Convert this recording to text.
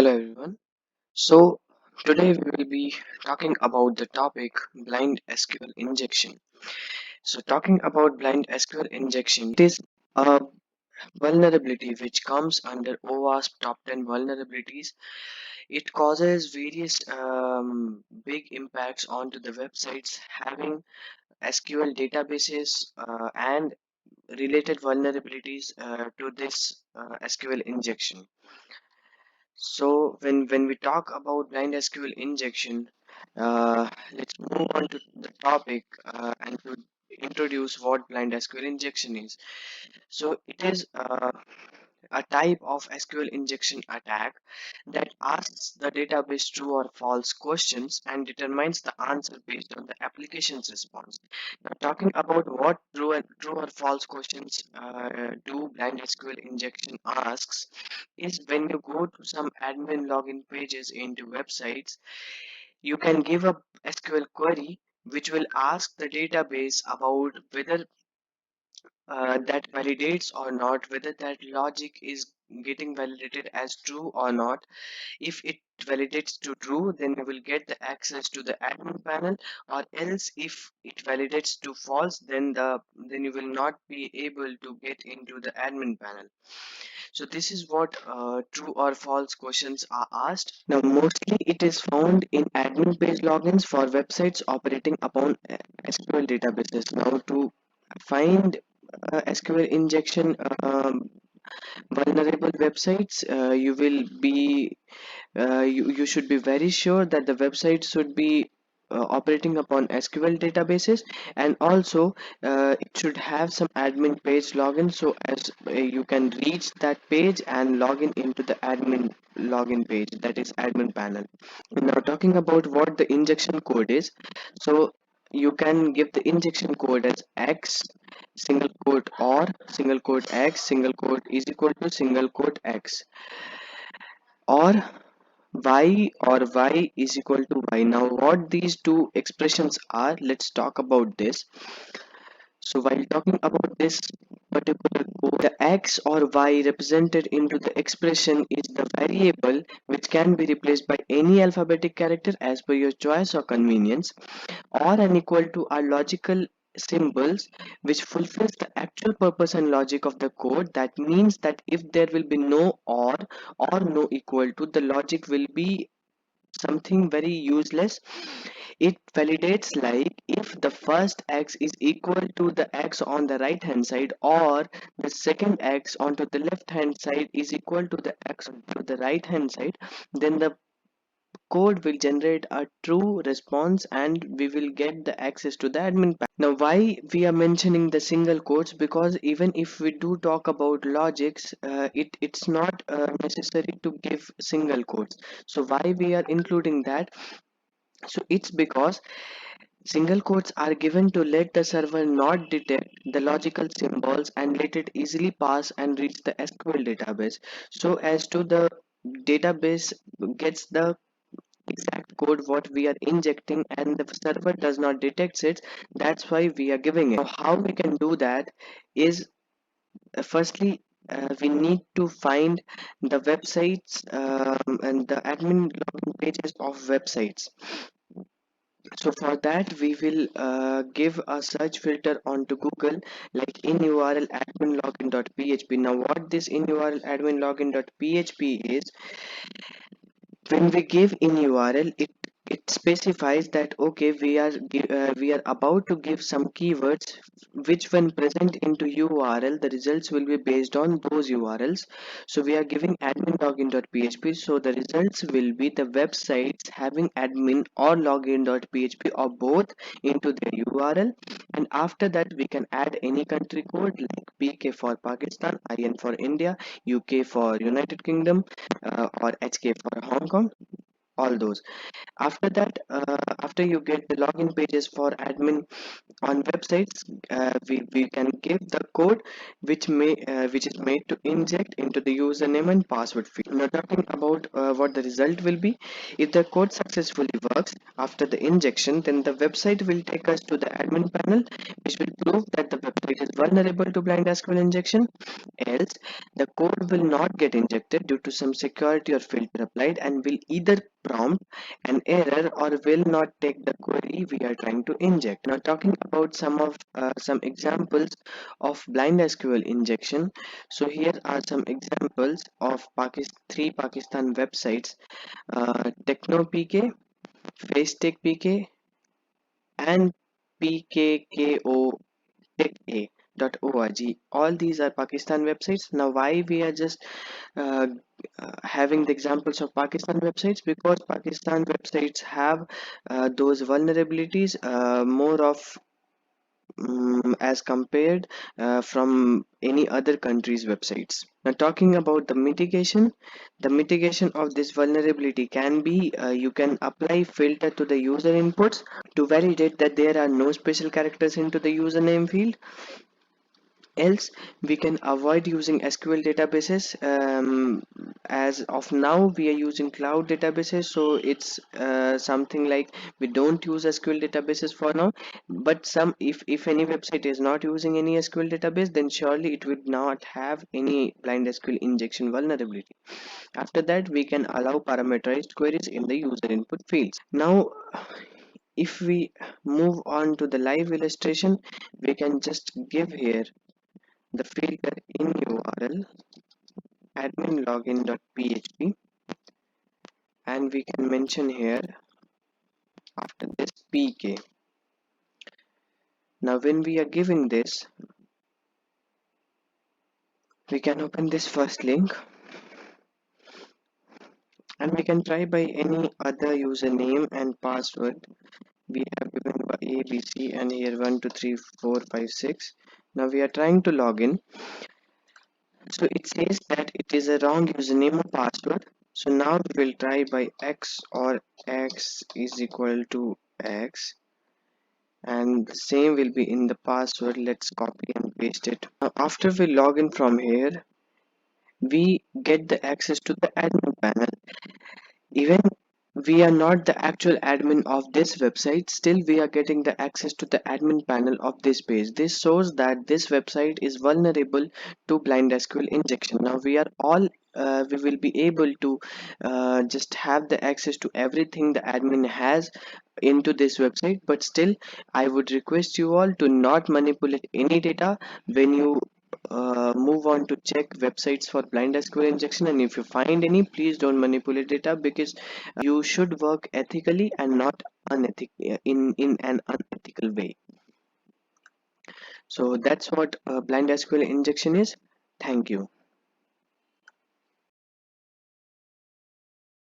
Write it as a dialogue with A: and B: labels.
A: Hello everyone. So today we will be talking about the topic blind SQL injection. So talking about blind SQL injection, it is a vulnerability which comes under OWASP top 10 vulnerabilities. It causes various big impacts onto the websites having SQL databases and related vulnerabilities to this SQL injection. So when we talk about blind SQL injection, let's move on to the topic and to introduce what blind SQL injection is. So it is a type of SQL injection attack that asks the database true or false questions and determines the answer based on the application's response. Now, talking about what true or false questions do blind SQL injection asks is when you go to some admin login pages into websites, you can give a SQL query which will ask the database about whether that validates or not, whether that logic is getting validated as true or not. If it validates to true, then you will get the access to the admin panel, or else if it validates to false, then you will not be able to get into the admin panel. So this is what true or false questions are asked. Now mostly it is found in admin page logins for websites operating upon SQL databases. Now to find SQL injection vulnerable websites, you should be very sure that the website should be operating upon SQL databases, and also it should have some admin page login, so as you can reach that page and log in into the admin login page, that is admin panel. Now talking about what the injection code is, so you can give the injection code as X single quote or single quote X single quote is equal to single quote X, or y or y is equal to y. Now what these two expressions are, let's talk about this. So while talking about this particular code, the x or y represented into the expression is the variable which can be replaced by any alphabetic character as per your choice or convenience, or an equal to are logical symbols which fulfills the actual purpose and logic of the code. That means that if there will be no or no equal to, the logic will be something very useless. It validates like if the first x is equal to the x on the right hand side, or the second x onto the left hand side is equal to the x onto the right hand side, then the code will generate a true response and we will get the access to the admin panel. Now why we are mentioning the single quotes, because even if we do talk about logics, it's not necessary to give single quotes. So why we are including that? So it's because single quotes are given to let the server not detect the logical symbols and let it easily pass and reach the SQL database, so as to the database gets the exact code what we are injecting and the server does not detect it. That's why we are giving it. Now how we can do that is, firstly, we need to find the websites and the admin login pages of websites. So for that we will give a search filter onto Google, like in URL admin login.php. Now what this in URL admin login.php is, when we give in URL, it specifies that okay, we are about to give some keywords which when present into URL, the results will be based on those URLs. So we are giving admin login.php, so the results will be the websites having admin or login.php or both into their URL. And after that we can add any country code like PK for Pakistan, IN for India, UK for United Kingdom, or HK for Hong Kong, all those. After that, after you get the login pages for admin on websites, we can give the code which is made to inject into the username and password field. Now talking about what the result will be. If the code successfully works after the injection, then the website will take us to the admin panel, which will prove that the website is vulnerable to blind SQL injection. Else the code will not get injected due to some security or filter applied, and will either prompt an error or will not take the query we are trying to inject. Now talking about some examples of blind SQL injection. So here are some examples of three Pakistan websites: Techno PK, FaceTech PK, and PKKO Tech.org. All these are Pakistan websites. Now why we are just uh, having the examples of Pakistan websites? Because Pakistan websites have those vulnerabilities more of as compared from any other country's websites. Now talking about the mitigation of this vulnerability can be you can apply filter to the user inputs to validate that there are no special characters into the username field. Else we can avoid using SQL databases. As of now we are using cloud databases, so it's something like we don't use SQL databases for now. But some, if any website is not using any SQL database, then surely it would not have any blind SQL injection vulnerability. After that, we can allow parameterized queries in the user input fields. Now if we move on to the live illustration, we can just give here the filter in URL admin login.php, and we can mention here after this pk. Now when we are giving this, we can open this first link and we can try by any other username and password. We have given ABC and here 12345 6. Now we are trying to log in. So it says that it is a wrong username or password. So now we will try by x, or x is equal to x, and the same will be in the password. Let's copy and paste it. Now after we log in from here, we get the access to the admin panel. Even we are not the actual admin of this website, still we are getting the access to the admin panel of this page. This shows that this website is vulnerable to blind SQL injection. Now we will be able to just have the access to everything the admin has into this website. But still I would request you all to not manipulate any data when you move on to check websites for blind SQL injection. And if you find any, please don't manipulate data, because you should work ethically and not in an unethical way. So that's what blind SQL injection is. Thank you.